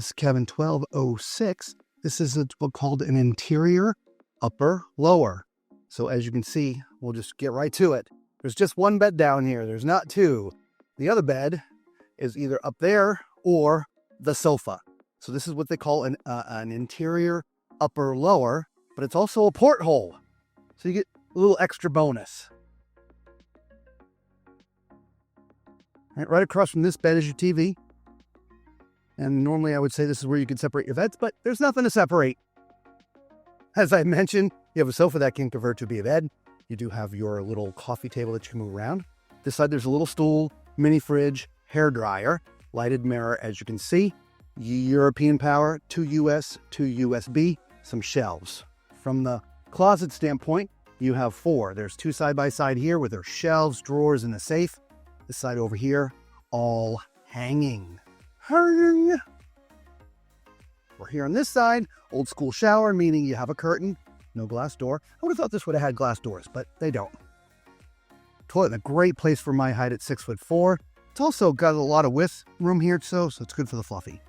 This is Kevin 1206. This is what's called an interior upper lower. So as you can see, we'll just get right to it. There's just one bed down here. There's not two. The other bed is either up there or the sofa. So this is what they call an interior upper lower, but it's also a porthole. So you get a little extra bonus. Right across from this bed is your TV. And normally I would say this is where you can separate your beds, but there's nothing to separate. As I mentioned, you have a sofa that can convert to be a bed. You do have your little coffee table that you can move around. This side, there's a little stool, mini fridge, hair dryer, lighted mirror, as you can see. European power, 2 US, 2 USB, some shelves. From the closet standpoint, you have 4. There's 2 side by side here with their shelves, drawers, and a safe. This side over here, all hanging. Hanging. We're here on this side, old school shower, meaning you have a curtain, no glass door. I would have thought this would have had glass doors, but they don't. Toilet in a great place for my height at 6'4". It's also got a lot of width room here, so it's good for the fluffy.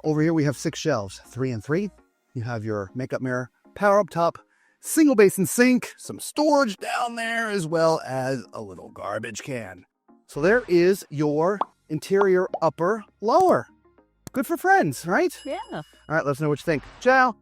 Over here we have 6 shelves, 3 and 3. You have your makeup mirror, power up top, single basin sink, some storage down there, as well as a little garbage can. So there is your interior upper lower. Good for friends, right? Yeah. All right, let us know what you think. Ciao.